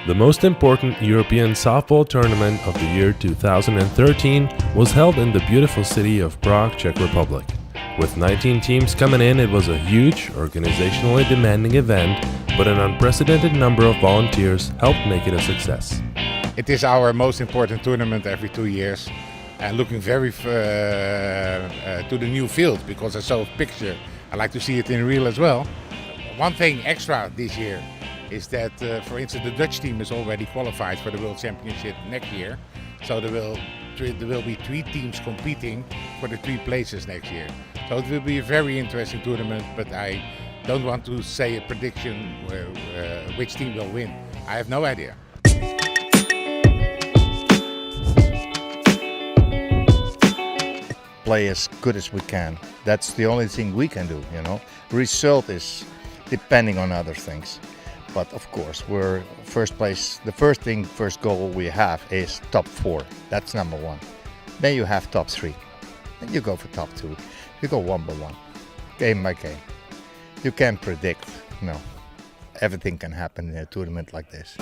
The most important European softball tournament of the year 2013 was held in the beautiful city of Prague, Czech Republic. With 19 teams coming in, it was a huge, organizationally demanding event, but an unprecedented number of volunteers helped make it a success. It is our most important tournament every 2 years, and looking very to the new field, because I saw a picture. I like to see it in real as well. One thing extra this year is that, for instance, the Dutch team is already qualified for the World Championship next year. So there will be 3 teams competing for the 3 places next year. So it will be a very interesting tournament, but I don't want to say a prediction which team will win. I have no idea. Play as good as we can. That's the only thing we can do, you know. Result is depending on other things. But of course, we're first place. The first goal we have is top 4. That's number 1. Then you have top 3. Then you go for top 2. You go one by one, game by game. You can't predict, no. Everything can happen in a tournament like this.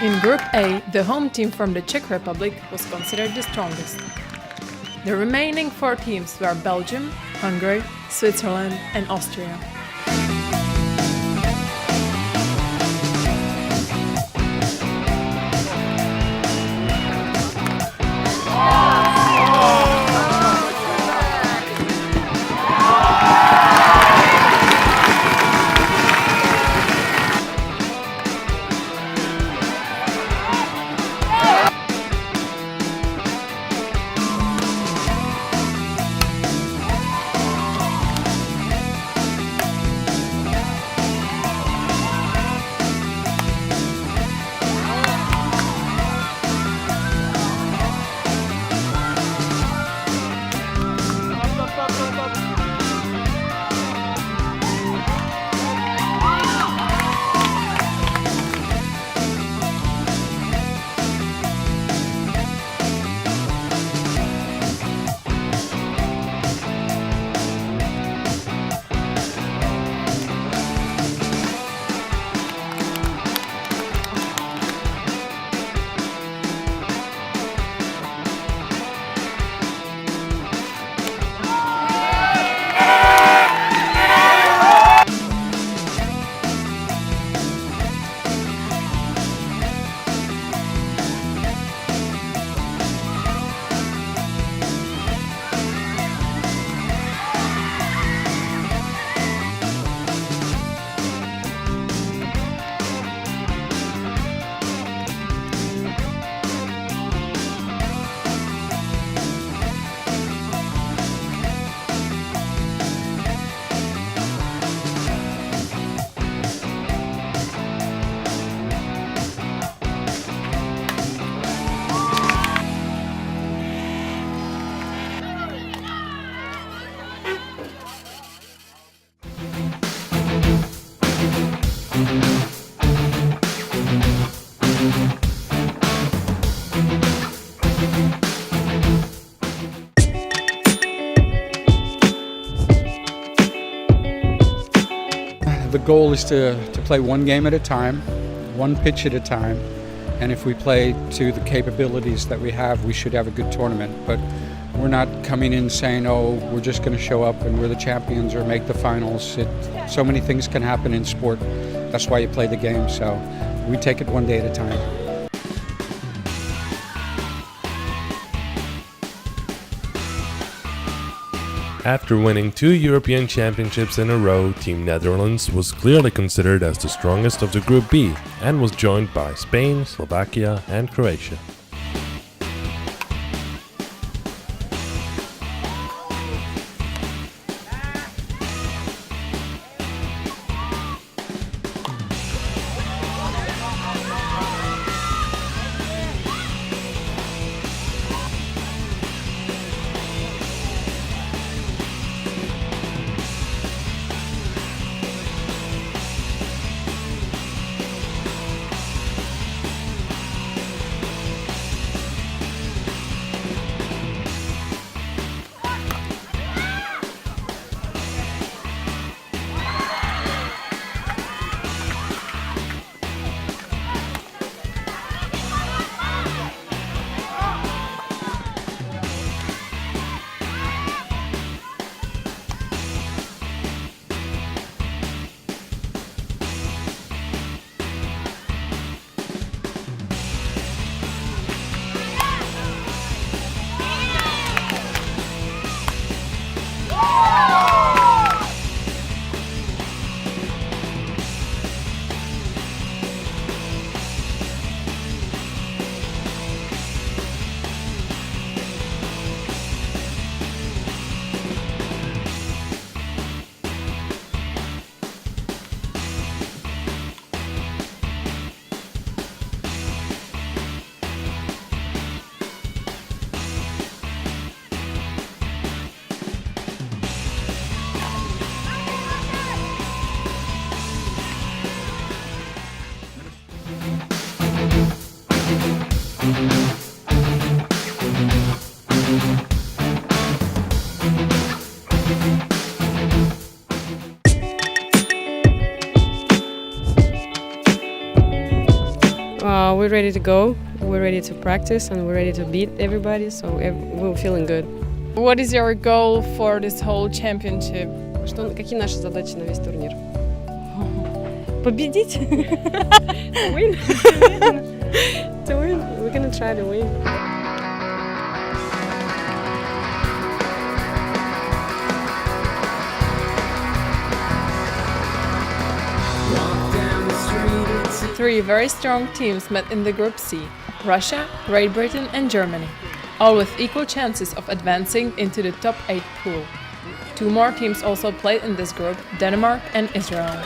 In Group A, the home team from the Czech Republic was considered the strongest. The remaining 4 teams were Belgium, Hungary, Switzerland and Austria. The goal is to play one game at a time, one pitch at a time, and if we play to the capabilities that we have, we should have a good tournament. But we're not coming in saying, oh, we're just going to show up and we're the champions or make the finals. So many things can happen in sport. That's why you play the game. So we take it one day at a time. After winning 2 European Championships in a row, Team Netherlands was clearly considered as the strongest of the Group B and was joined by Spain, Slovakia and Croatia. now we're ready to go. We're ready to practice and we're ready to beat everybody. So we're feeling good. What is your goal for this whole championship? Какие наши задачи на весь турнир? Победить. To win. To win. We're gonna try to win. Three very strong teams met in the Group C: Russia, Great Britain and Germany, all with equal chances of advancing into the top 8 pool. 2 more teams also played in this group: Denmark and Israel.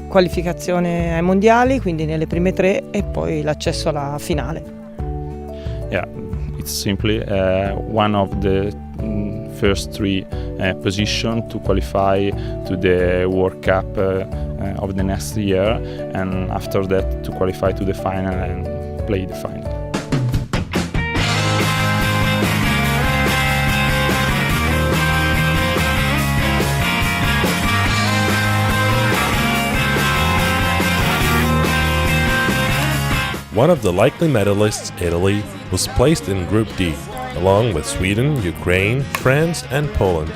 Qualificazione ai mondiali, quindi nelle prime 3 e poi l'accesso alla finale. Yeah, it's simply one of the first 3 positions to qualify to the World Cup of the next year, and after that to qualify to the final and play the final. One of the likely medalists, Italy, was placed in Group D, along with Sweden, Ukraine, France and Poland.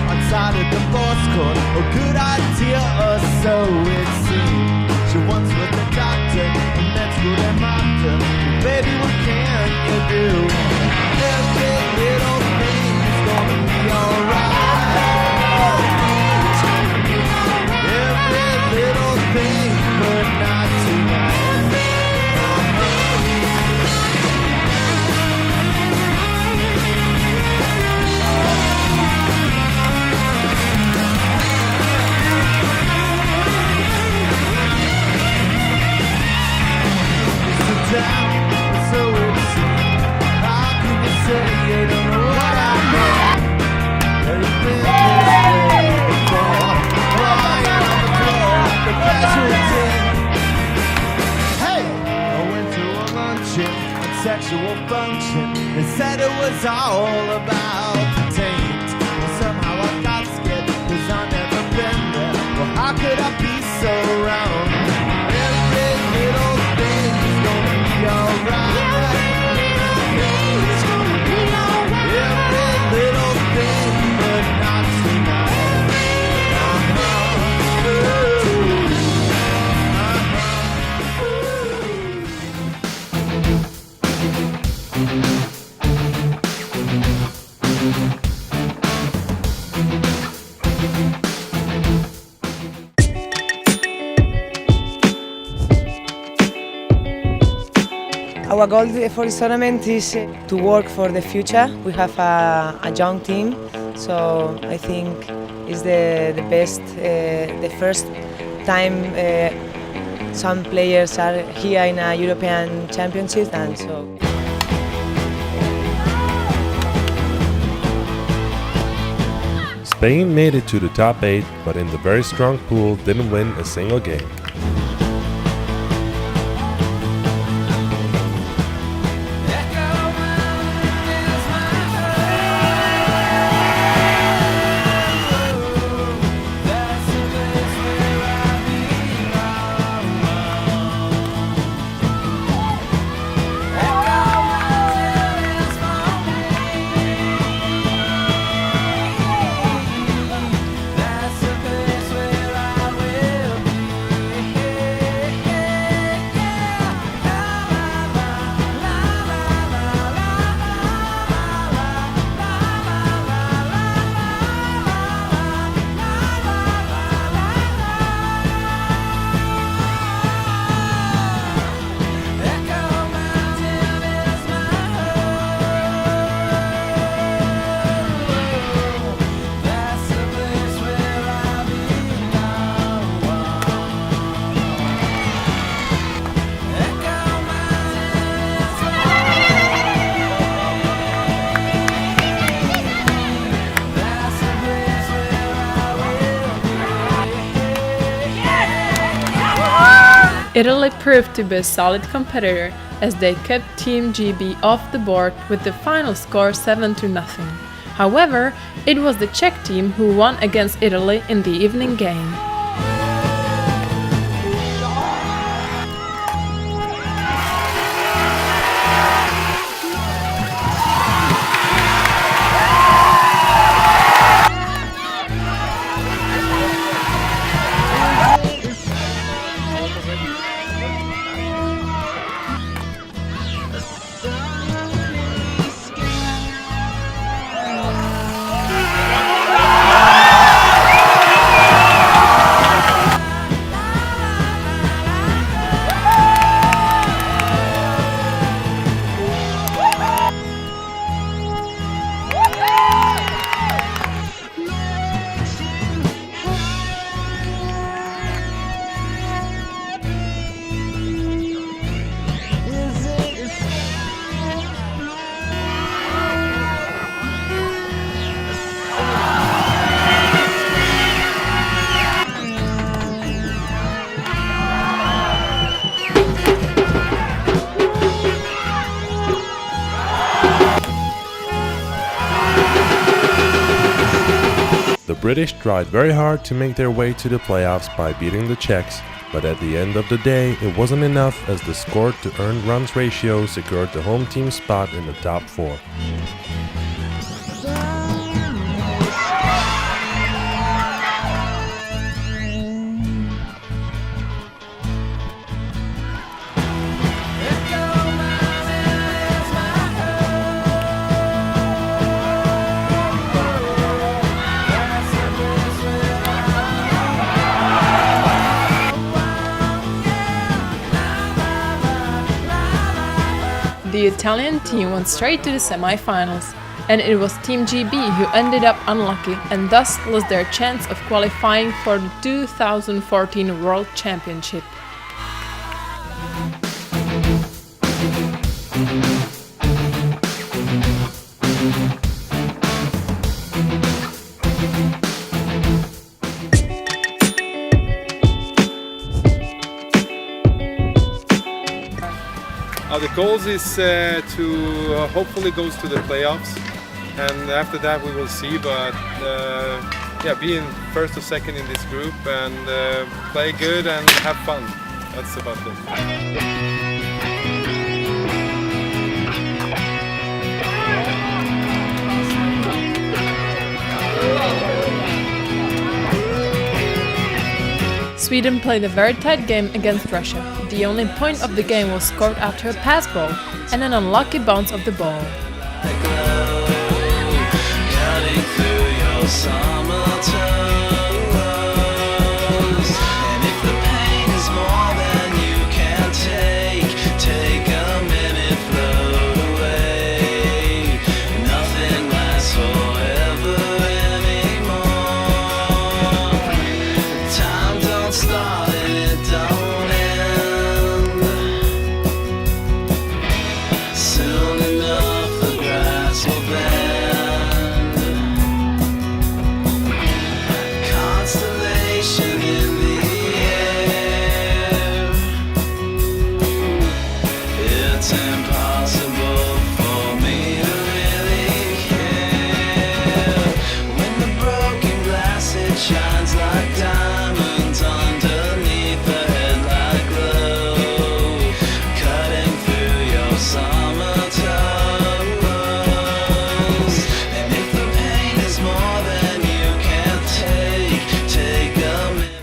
Outside of the force court, a good idea or so it seemed. She once was a doctor, and that's what I'm after. Baby, what can you do? Every little thing's gonna be alright. Every little thing, but not tonight. said it was all about the taint. Well, somehow I got scared, cause I've never been there. Well, how could I be so wrong? Every little thing's gonna be alright. Every little thing, but not tonight. Our goal for this tournament is to work for the future. We have a young team, so I think it's the best, the first time some players are here in a European Championship, and so. Spain made it to the top 8, but in the very strong pool didn't win a single game. Italy proved to be a solid competitor as they kept Team GB off the board with the final score 7-0. However, it was the Czech team who won against Italy in the evening game. The British tried very hard to make their way to the playoffs by beating the Czechs, but at the end of the day it wasn't enough as the score to earned runs ratio secured the home team spot in the top 4. The Italian team went straight to the semi-finals, and it was Team GB who ended up unlucky and thus lost their chance of qualifying for the 2014 World Championship. The goals is to hopefully goes to the playoffs, and after that we will see. But yeah, being first or second in this group and play good and have fun. That's about it. Sweden played a very tight game against Russia. The only point of the game was scored after a pass ball and an unlucky bounce of the ball.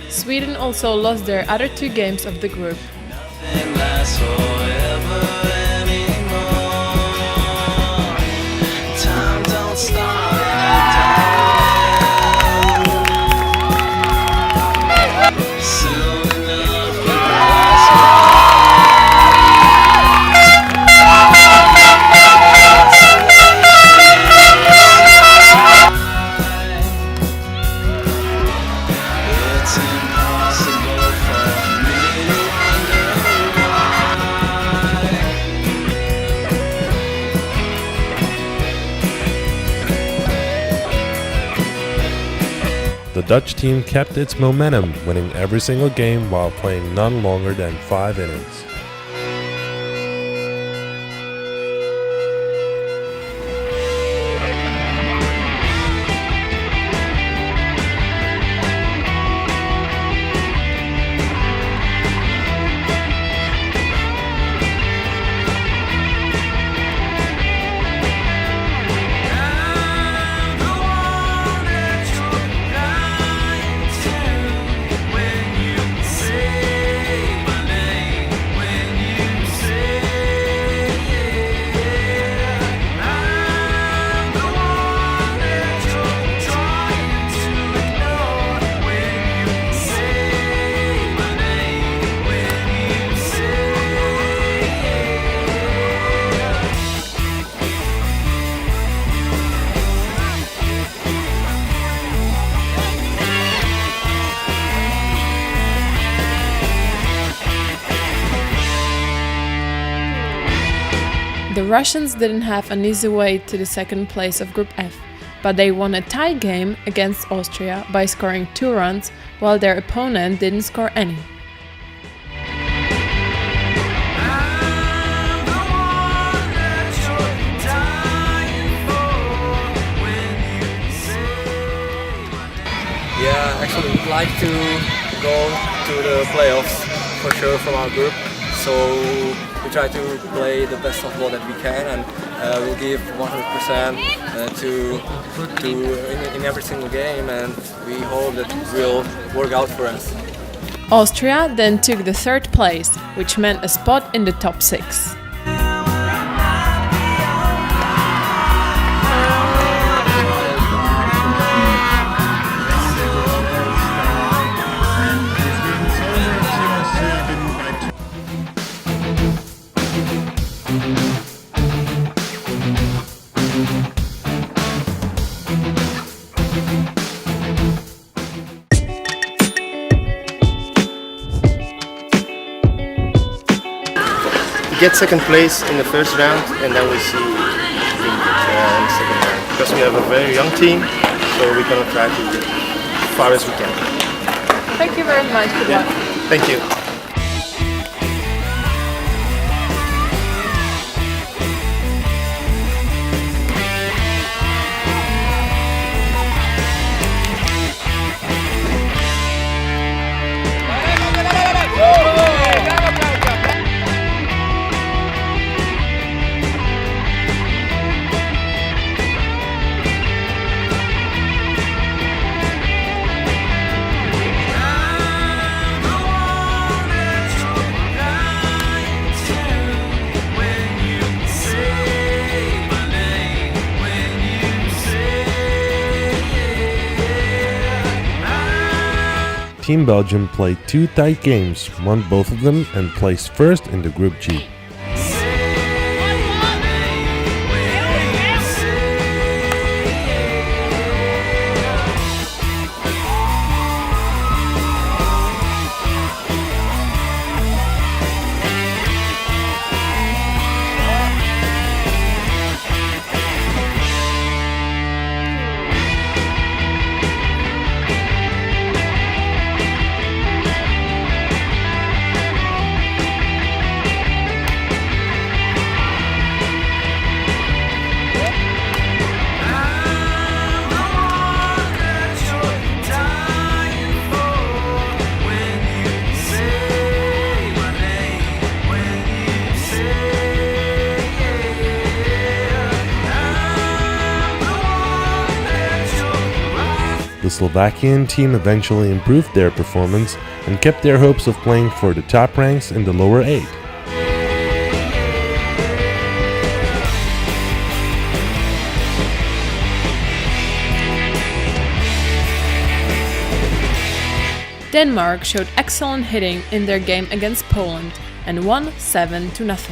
Sweden also lost their other two games of the group. The Dutch team kept its momentum, winning every single game while playing none longer than 5 innings. The Russians didn't have an easy way to the second place of Group F, but they won a tie game against Austria by scoring 2 runs, while their opponent didn't score any. Yeah, actually we'd like to go to the playoffs for sure from our group, so we try to play the best football that we can, and we'll give 100% in every single game, and we hope that it will work out for us. Austria then took the 3rd place, which meant a spot in the top 6. Get second place in the first round, and then we see in the second round. Because we have a very young team, so we're gonna try to get as far as we can. Thank you very much. Good luck. Thank you. Team Belgium played 2 tight games, won both of them, and placed first in the Group G. The Slovakian team eventually improved their performance and kept their hopes of playing for the top ranks in the lower 8. Denmark showed excellent hitting in their game against Poland and won 7-0.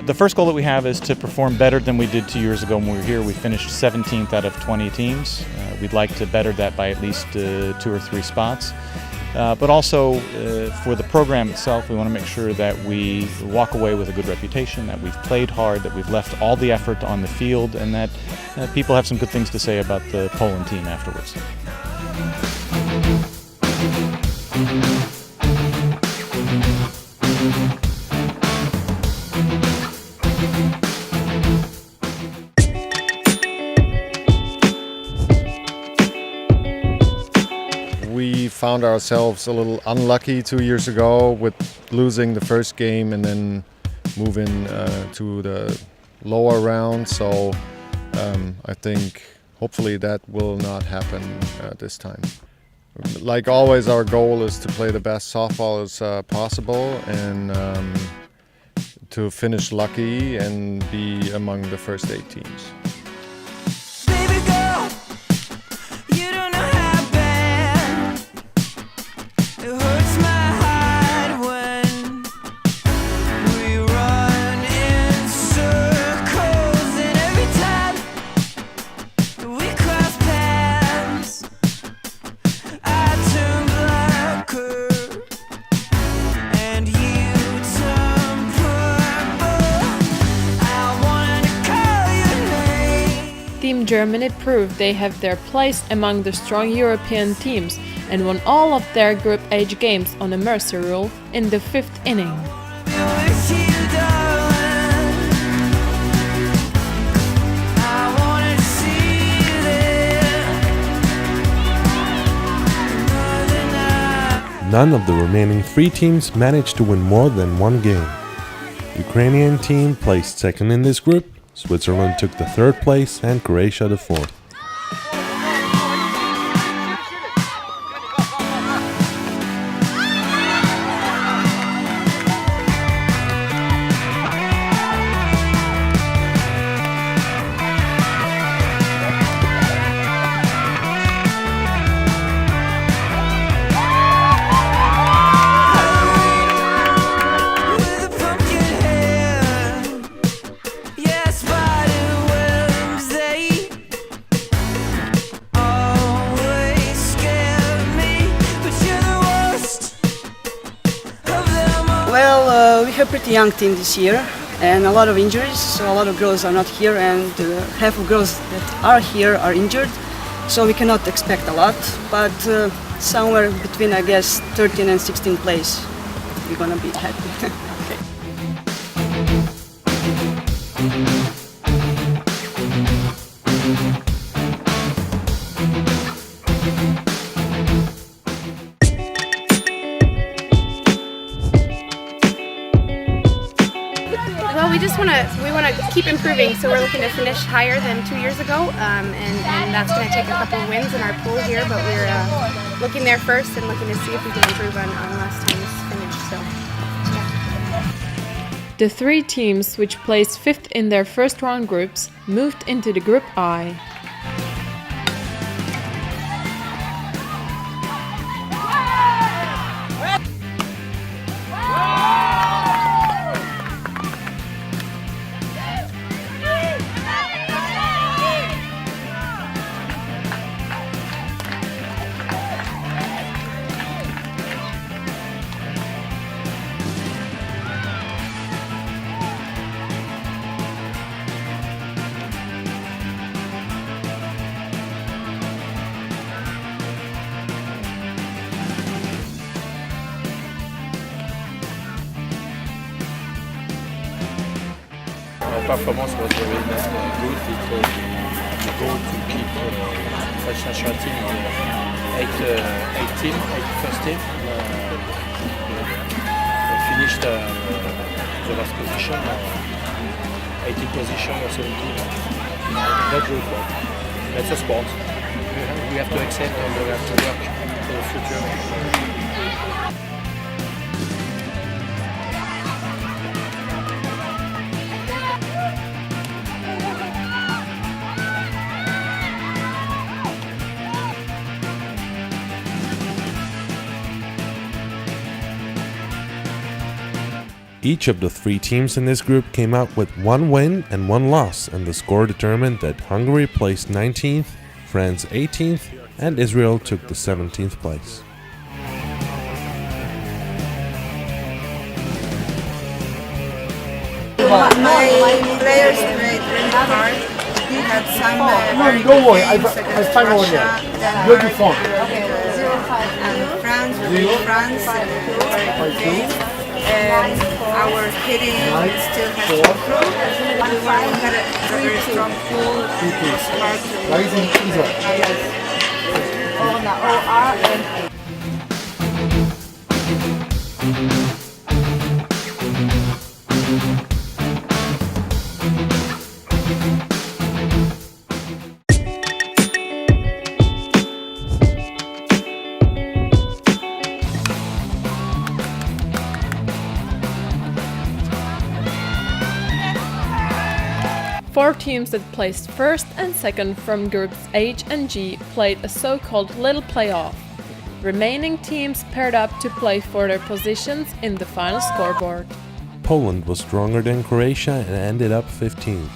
The first goal that we have is to perform better than we did 2 years ago when we were here. We finished 17th out of 20 teams. We'd like to better that by at least 2 or 3 spots. But also for the program itself, we want to make sure that we walk away with a good reputation, that we've played hard, that we've left all the effort on the field, and that people have some good things to say about the Poland team afterwards. We found ourselves a little unlucky 2 years ago with losing the first game and then moving to the lower round. So I think hopefully that will not happen this time. Like always, our goal is to play the best softball as possible and to finish lucky and be among the first 8 teams. Team Germany proved they have their place among the strong European teams and won all of their Group H games on a mercy rule in the 5th inning. None of the remaining 3 teams managed to win more than 1 game. Ukrainian team placed second in this group, Switzerland took the 3rd place and Croatia the 4th. Well, we have a pretty young team this year and a lot of injuries, so a lot of girls are not here and half of girls that are here are injured, so we cannot expect a lot, but somewhere between, I guess, 13th and 16th place, we're gonna be happy. Okay. Well, we want to keep improving, so we're looking to finish higher than 2 years ago, and that's going to take a couple of wins in our pool here, but we're looking there first and looking to see if we can improve on last time's finish. So, yeah. The three teams which placed fifth in their first round groups moved into the Group I. Our performance was very good because the goal to keep French national team on first team. We finished the last position, 18th position or 17th. Not good, but that's a sport. We have to accept and we have to work for the future. Each of the three teams in this group came out with one win and one loss, and the score determined that Hungary placed 19th, France 18th, and Israel took the 17th place. My players played really hard. We had some very good games against Russia, Denmark, and France. We beat France in a very good game. And our hitting still has to improve. We had a very strong pool. It was hard to Four teams that placed first and second from Groups H and G played a so-called little playoff. Remaining teams paired up to play for their positions in the final scoreboard. Poland was stronger than Croatia and ended up 15th.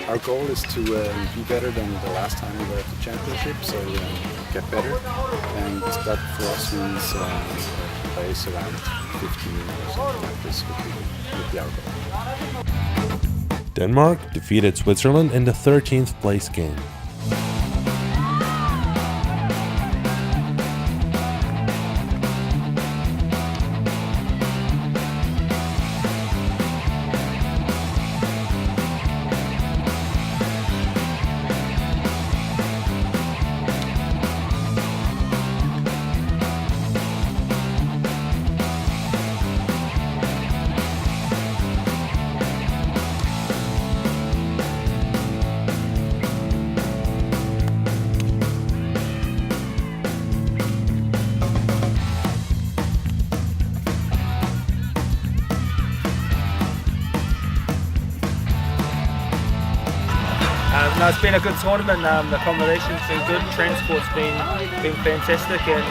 Our goal is to be better than the last time we were at the championship, so get better, and that for us means place around 15 or something like this would be our goal. Denmark defeated Switzerland in the 13th place game. No, it's been a good tournament. The accommodation's been good. Transport's been fantastic, and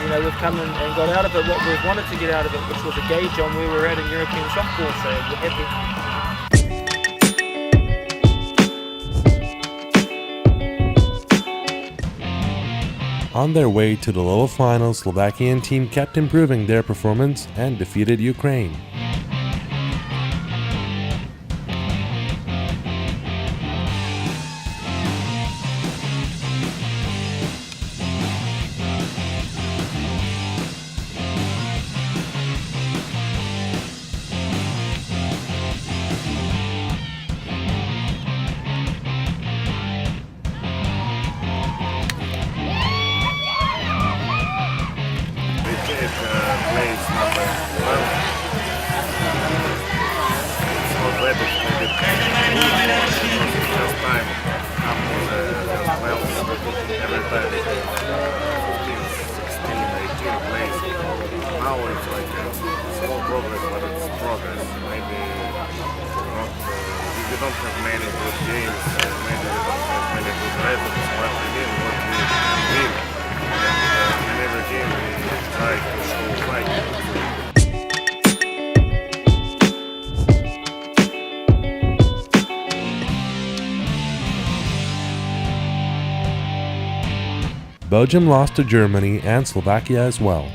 you know we've come and got out of it what we've wanted to get out of it, which was a gauge on where we're at in European softball. So we're happy. On their way to the little final, Slovakian team kept improving their performance and defeated Ukraine. way it's not well. It's not bad if they did the first time after the first 12, everybody 15, 16, 18 plays. Now it's like a small progress, but it's progress. Maybe not, if you don't have many good games, maybe you don't have many good results, but we did what we did. And in every game we try to show fight. Belgium lost to Germany and Slovakia as well.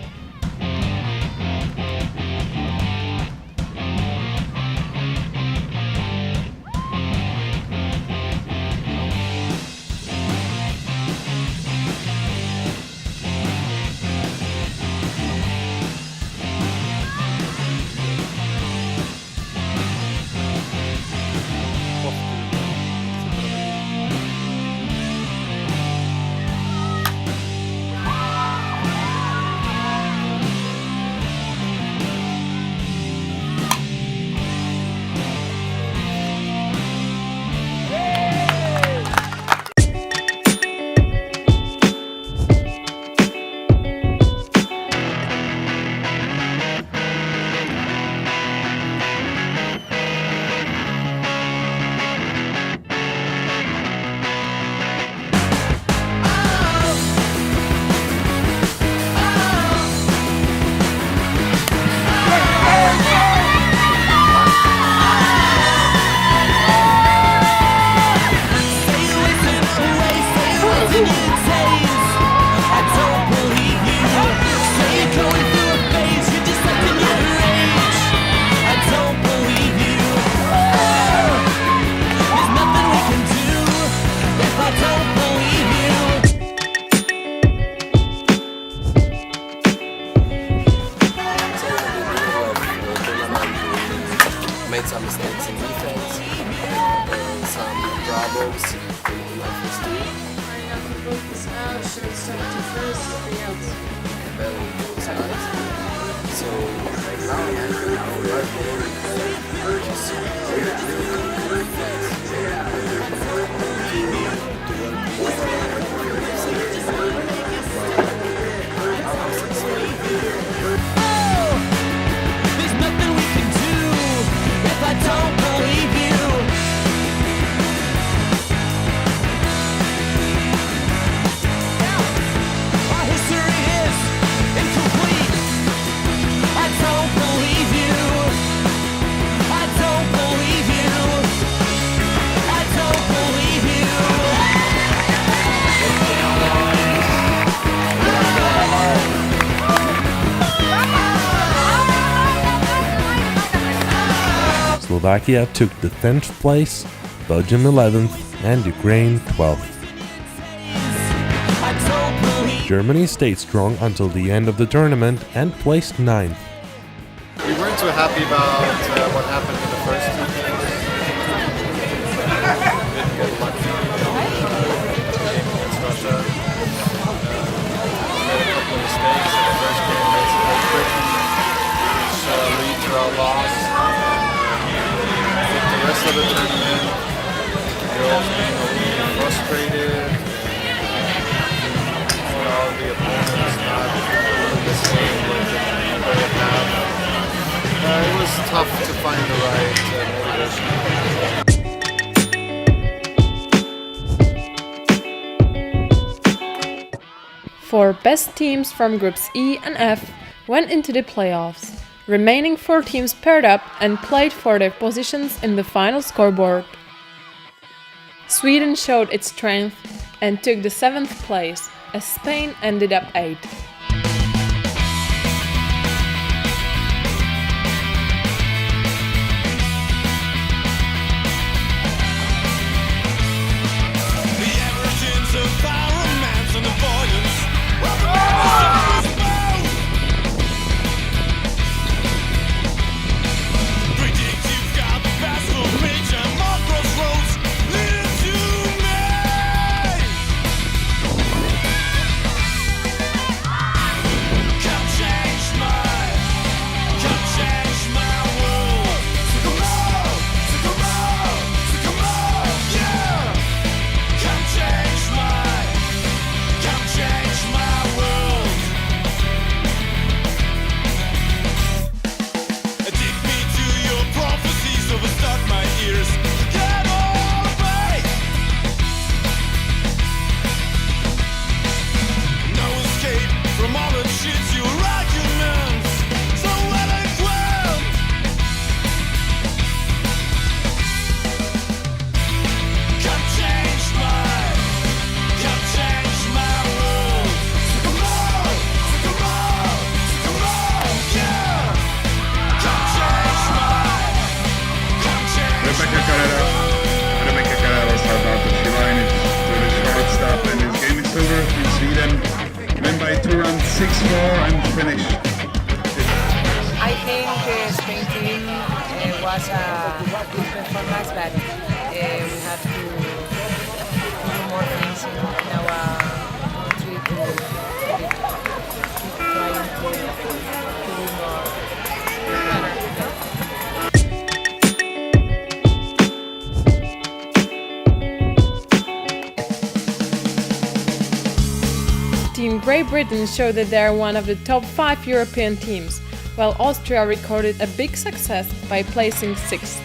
Made some mistakes in defense, some problems in offense too. Better on both sides. So right now we are very just There's nothing we can do if I don't believe you. Our history is incomplete. I don't believe you. I don't believe you. I don't believe you. Slovakia took the 10th place, Belgium 11th, and Ukraine 12th. Germany stayed strong until the end of the tournament and placed 9th. We weren't too happy about what happened in the first two games. Didn't get lucky against Russia. We made a couple of mistakes in the first game against Great Britain, which lead to our loss. The rest of the tournament, girls being a little frustrated. The opponents not the same way they have. It was tough to find the right motivation. 4 best teams from groups E and F went into the playoffs. Remaining 4 teams paired up and played for their positions in the final scoreboard. Sweden showed its strength and took the 7th place, as Spain ended up 8th. 6-4 and finish. I think the Spain team was a good performance, but we have to do more things in our country to trying to be more better. Team Great Britain showed that they are one of the top 5 European teams, while Austria recorded a big success by placing 6th.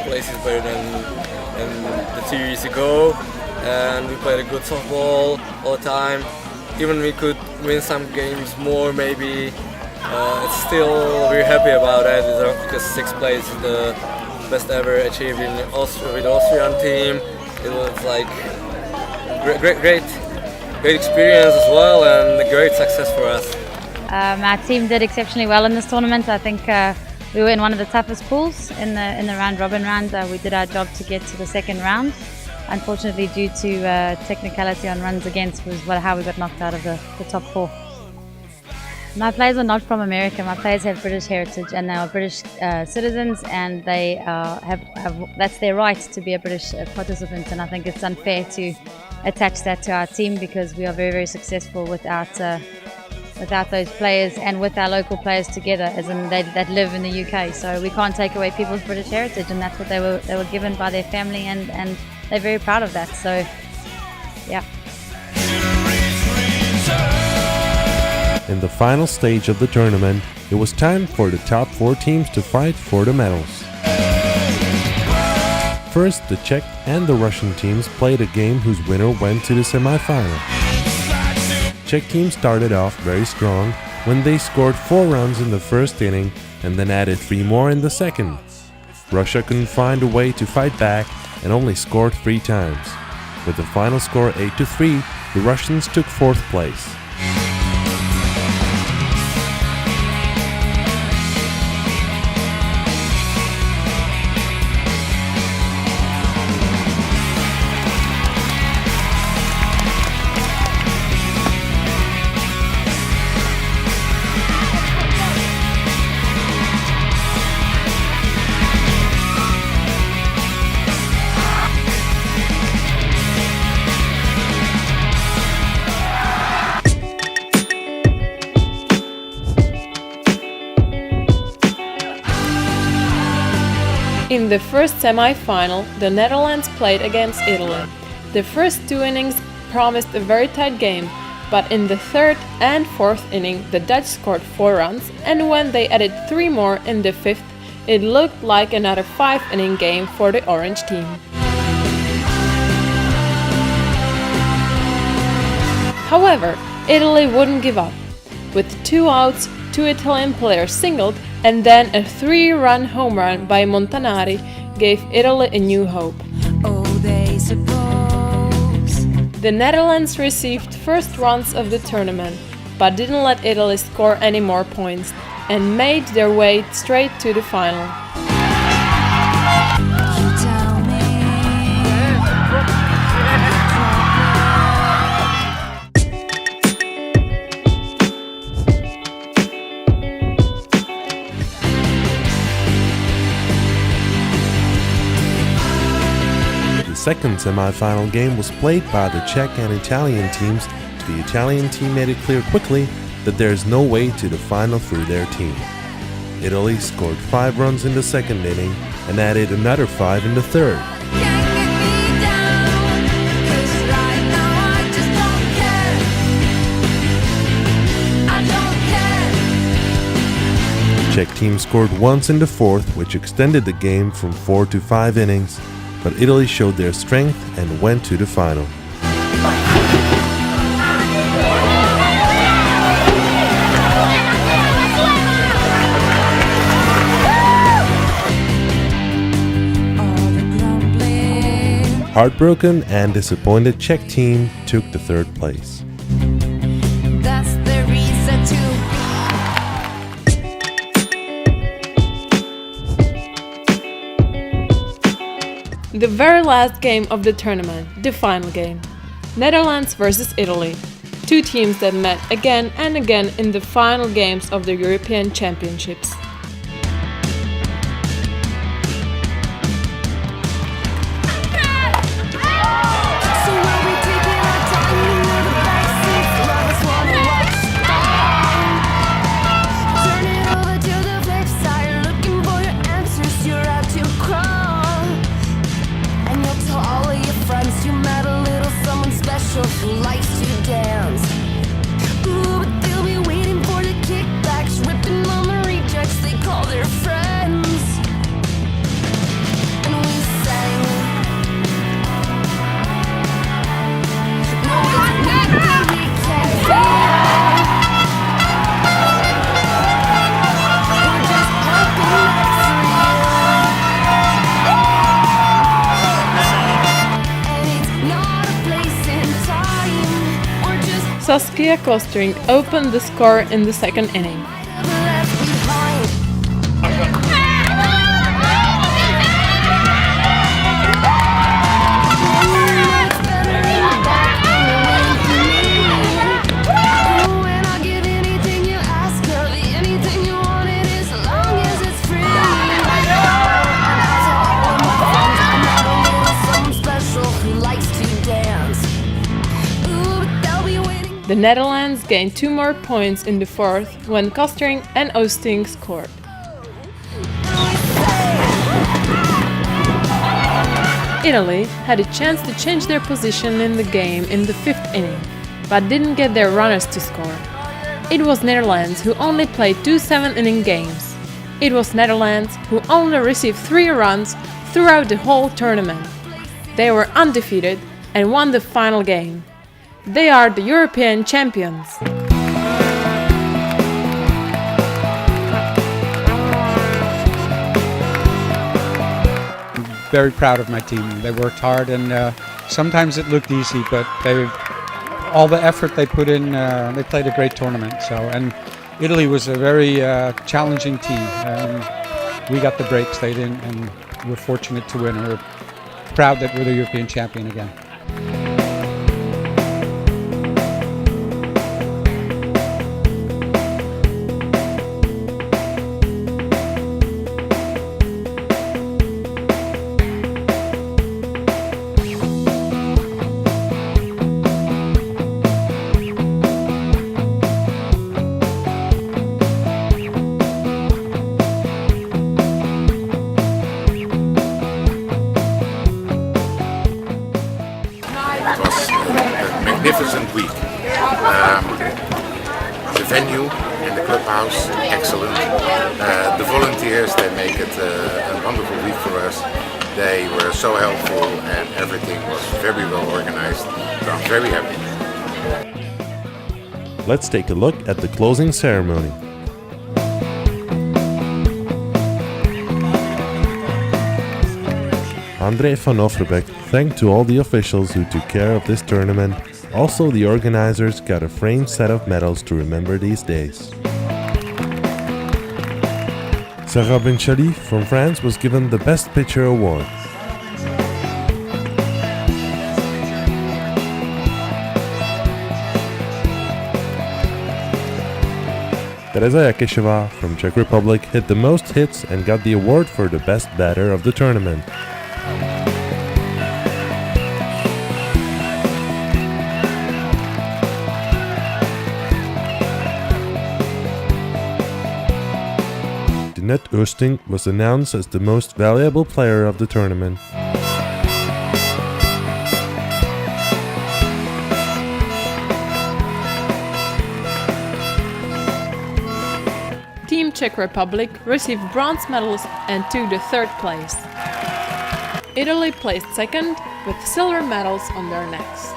Places better than the 2 years ago, and we played a good softball all the time. Even we could win some games more, maybe. It's still we're happy about it because 6th place is the best ever achieved in Austria with the Austrian team. It was like great experience as well, and a great success for us. Our team did exceptionally well in this tournament. I think we were in one of the toughest pools in the round-robin round. We did our job to get to the second round. Unfortunately, due to technicality on runs against, was how we got knocked out of the top 4. My players are not from America. My players have British heritage and they are British citizens, and they that's their right to be a British participant. And I think it's unfair to attach that to our team because we are very, very successful without those players and with our local players together, as in that live in the UK. So we can't take away people's British heritage, and that's what they were given by their family, and they're very proud of that. So, yeah. In the final stage of the tournament, it was time for the top 4 teams to fight for the medals. First, the Czech and the Russian teams played a game whose winner went to the semi-final. Czech team started off very strong when they scored 4 runs in the first inning and then added 3 more in the second. Russia couldn't find a way to fight back and only scored 3 times. With the final score 8-3, the Russians took 4th place. In the first semi-final, the Netherlands played against Italy. The first 2 innings promised a very tight game, but in the 3rd and 4th inning the Dutch scored 4 runs, and when they added 3 more in the 5th, it looked like another 5-inning game for the Orange team. However, Italy wouldn't give up. With 2 outs, 2 Italian players singled, and then a 3-run home run by Montanari gave Italy a new hope. The Netherlands received first runs of the tournament, but didn't let Italy score any more points, and made their way straight to the final. The second semi-final game was played by the Czech and Italian teams the Italian team made it clear quickly that there is no way to the final through their team. Italy scored 5 runs in the second inning and added another 5 in the third. The Czech team scored once in the fourth, which extended the game from 4 to 5 innings, but Italy showed their strength and went to the final. Heartbroken and disappointed Czech team took the third place. That's the reason to The very last game of the tournament, the final game. Netherlands versus Italy. 2 teams that met again and again in the final games of the European Championships. who likes to dance. Ooh, but they'll be waiting for the kickbacks, ripping on the rejects they call their friends. And we sang, no, it's nothing we can't feel. We're just hoping that's real. And it's not a place in time. We're just Saskia Kostring opened the score in the second inning. left behind. And I'll give anything you ask, girl, anything you want, it is, as long as it's free. And I tell all my friends I'm not a little someone special who likes to dance. Ooh, but they'll be waiting. The Netherlands gained 2 more points in the fourth when Kostring and Oosting scored. Italy had a chance to change their position in the game in the 5th inning, but didn't get their runners to score. It was Netherlands who only played 2 7-inning games. It was Netherlands who only received 3 runs throughout the whole tournament. They were undefeated and won the final game. They are the European champions. Very proud of my team. They worked hard, and sometimes it looked easy, but all the effort they put in, they played a great tournament. And Italy was a very challenging team. We got the breaks they didn't, and we're fortunate to win. We're proud that we're the European champion again. It was a magnificent week. The venue and the clubhouse, excellent. The volunteers, they make it a wonderful week for us. They were so helpful and everything was very well organized. So I'm very happy. Let's take a look at the closing ceremony. André van Overbeek thanked to all the officials who took care of this tournament. Also, the organizers got a framed set of medals to remember these days. Sarah Benchali from France was given the Best Pitcher award. Tereza Jakešová from Czech Republic hit the most hits and got the award for the best batter of the tournament. Jeanette Oosting was announced as the most valuable player of the tournament. Team Czech Republic received bronze medals and took the third place. Italy placed second with silver medals on their necks.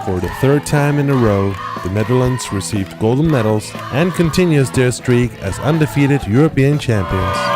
For the third time in a row, the Netherlands received golden medals and continues their streak as undefeated European champions.